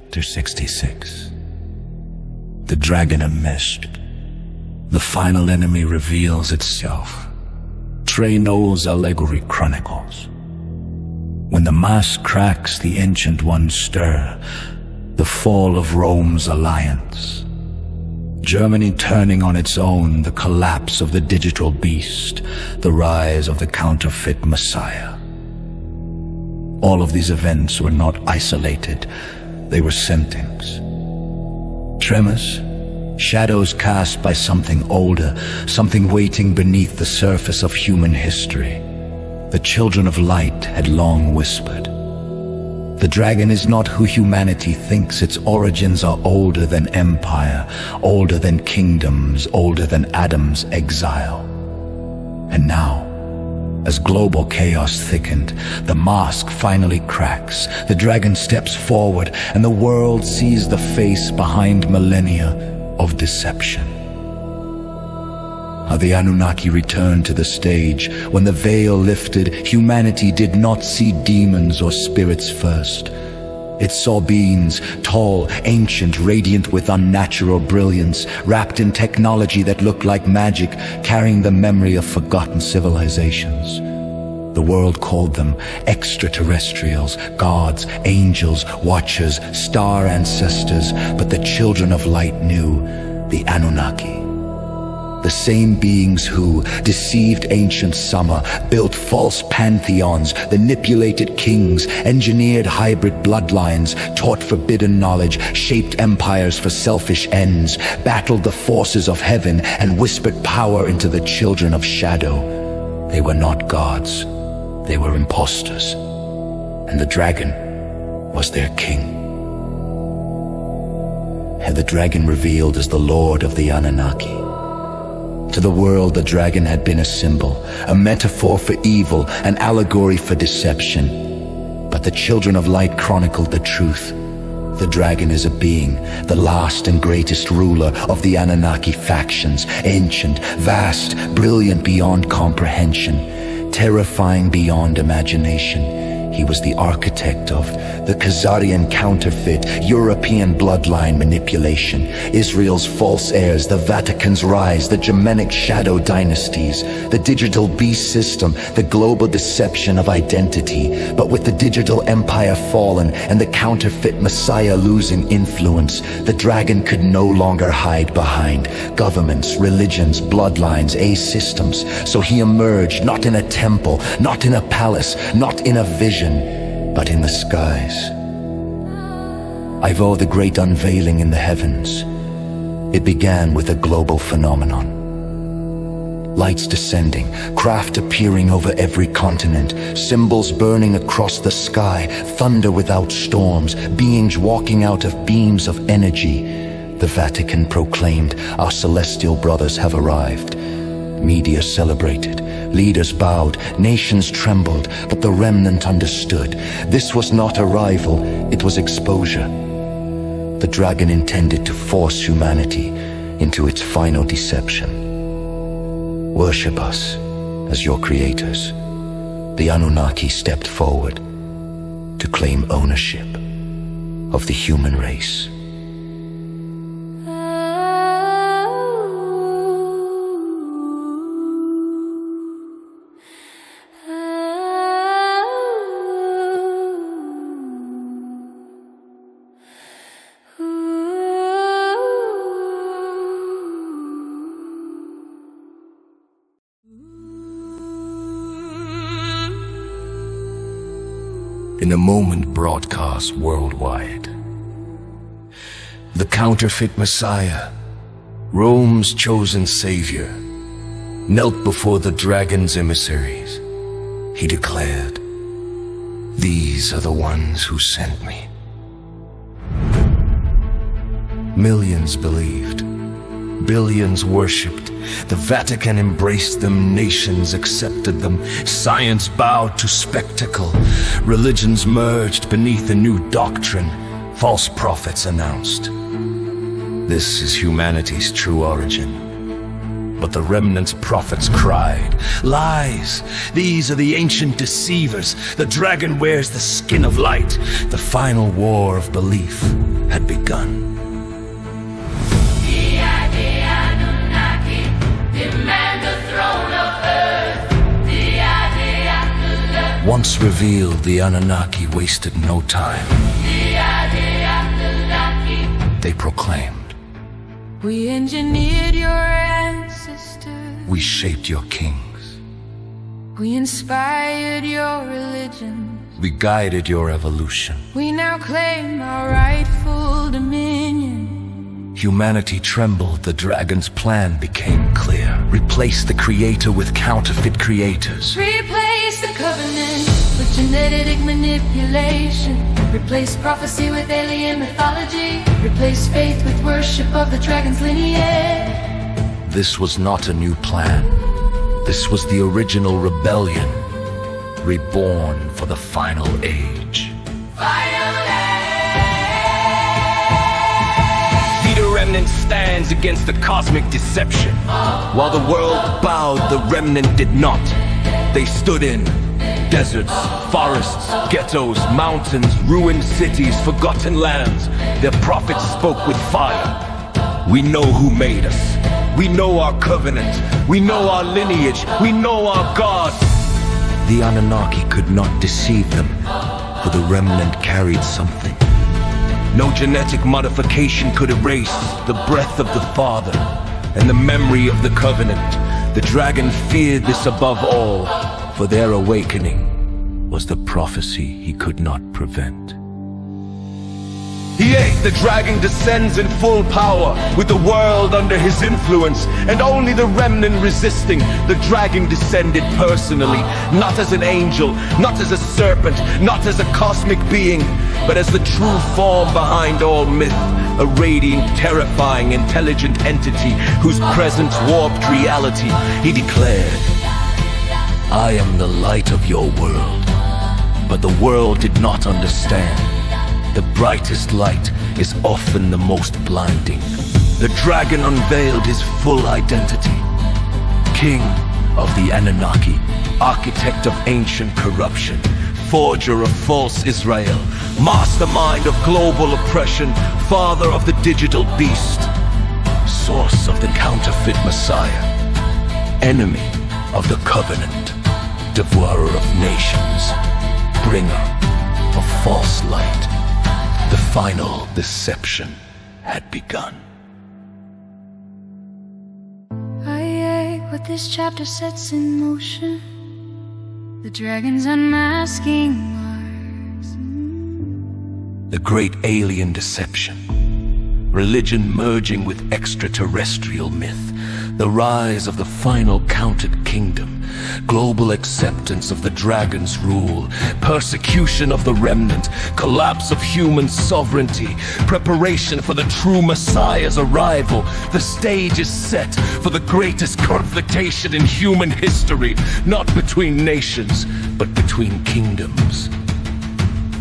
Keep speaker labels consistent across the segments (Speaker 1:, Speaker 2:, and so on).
Speaker 1: Chapter 66. The Dragon Unmasked. The final enemy reveals itself. Trey knows Allegory Chronicles. When the mask cracks, the ancient ones stir. The fall of Rome's alliance. Germany turning on its own, the collapse of the digital beast, the rise of the counterfeit Messiah. All of these events were not isolated. They were symptoms. Tremors, shadows cast by something older, something waiting beneath the surface of human history. The children of light had long whispered. The dragon is not who humanity thinks. Its origins are older than empire, older than kingdoms, older than Adam's exile. And now, as global chaos thickened, the mask finally cracks. The dragon steps forward, and the world sees the face behind millennia of deception. How the Anunnaki returned to the stage. When the veil lifted, humanity did not see demons or spirits first. It saw beings, tall, ancient, radiant with unnatural brilliance, wrapped in technology that looked like magic, carrying the memory of forgotten civilizations. The world called them extraterrestrials, gods, angels, watchers, star ancestors, but the children of light knew the Anunnaki. The same beings who deceived ancient summer, built false pantheons, manipulated kings, engineered hybrid bloodlines, taught forbidden knowledge, shaped empires for selfish ends, battled the forces of heaven, and whispered power into the children of shadow. They were not gods. They were impostors. And the dragon was their king. And the dragon revealed as the Lord of the Anunnaki. To the world, the dragon had been a symbol, a metaphor for evil, an allegory for deception. But the children of light chronicled the truth. The dragon is a being, the last and greatest ruler of the Anunnaki factions, ancient, vast, brilliant beyond comprehension, terrifying beyond imagination. He was the architect of the Khazarian counterfeit, European bloodline manipulation, Israel's false heirs, the Vatican's rise, the Germanic shadow dynasties, the digital beast system, the global deception of identity. But with the digital empire fallen and the counterfeit Messiah losing influence, the dragon could no longer hide behind governments, religions, bloodlines, systems. So he emerged not in a temple, not in a palace, not in a vision, but in the skies. I vow the great unveiling in the heavens. It began with a global phenomenon. Lights descending, craft appearing over every continent, symbols burning across the sky, thunder without storms, beings walking out of beams of energy. The Vatican proclaimed, "Our celestial brothers have arrived." Media celebrated, leaders bowed, nations trembled, but the remnant understood. This was not arrival, it was exposure. The dragon intended to force humanity into its final deception. Worship us as your creators. The Anunnaki stepped forward to claim ownership of the human race. In a moment broadcast worldwide. The counterfeit Messiah, Rome's chosen savior, knelt before the dragon's emissaries. He declared, "These are the ones who sent me." Millions believed. Billions worshipped. The Vatican embraced them, nations accepted them, science bowed to spectacle, religions merged beneath a new doctrine, false prophets announced. This is humanity's true origin. But the Remnant's prophets cried, "Lies! These are the ancient deceivers. The dragon wears the skin of light." The final war of belief had begun.
Speaker 2: The Anunnaki demand the throne of Earth. The Anunnaki.
Speaker 1: Once revealed, the Anunnaki wasted no time.
Speaker 2: The Anunnaki.
Speaker 1: They proclaimed,
Speaker 2: "We engineered your ancestors.
Speaker 1: "We shaped your kings.
Speaker 2: We inspired your religion.
Speaker 1: We guided your evolution."
Speaker 2: We now claim our rightful dominion."
Speaker 1: Humanity trembled, the dragon's plan became clear. Replace the creator with counterfeit creators.
Speaker 2: Replace the covenant with genetic manipulation. Replace prophecy with alien mythology. Replace faith with worship of the dragon's lineage.
Speaker 1: This was not a new plan. This was the original rebellion, reborn for the final age.
Speaker 3: The Remnant stands against the cosmic deception. While the world bowed, the Remnant did not. They stood in deserts, forests, ghettos, mountains, ruined cities, forgotten lands. Their prophets spoke with fire. "We know who made us. We know our covenant. We know our lineage. We know our God."
Speaker 1: The Anunnaki could not deceive them, for the Remnant carried something.
Speaker 3: No genetic modification could erase the breath of the Father and the memory of the covenant. The dragon feared this above all, for their awakening was the prophecy he could not prevent. The dragon descends in full power, with the world under his influence, and only the Remnant resisting. The dragon descended personally, not as an angel, not as a serpent, not as a cosmic being, but as the true form behind all myth, a radiant, terrifying, intelligent entity whose presence warped reality. He declared, "I am the light of your world." But the world did not understand. The brightest light is often the most blinding. The dragon unveiled his full identity. King of the Anunnaki, architect of ancient corruption, forger of false Israel, mastermind of global oppression, father of the digital beast, source of the counterfeit Messiah, enemy of the covenant, devourer of nations, bringer of false light. The final deception had begun.
Speaker 2: What this chapter sets in motion, the dragon's unmasking wars.
Speaker 1: The great alien deception, religion merging with extraterrestrial myth, the rise of the final counted kingdom, global acceptance of the dragon's rule, persecution of the remnant, collapse of human sovereignty, preparation for the true Messiah's arrival. The stage is set for the greatest confrontation in human history, not between nations, but between kingdoms.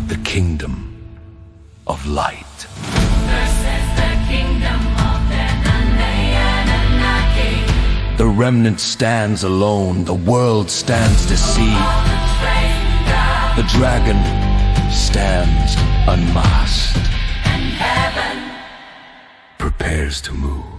Speaker 1: The kingdom of light.
Speaker 2: Versus the kingdom of the Anunnaki.
Speaker 1: The remnant stands alone, the world stands deceived. The dragon stands unmasked.
Speaker 2: And heaven
Speaker 1: prepares to move.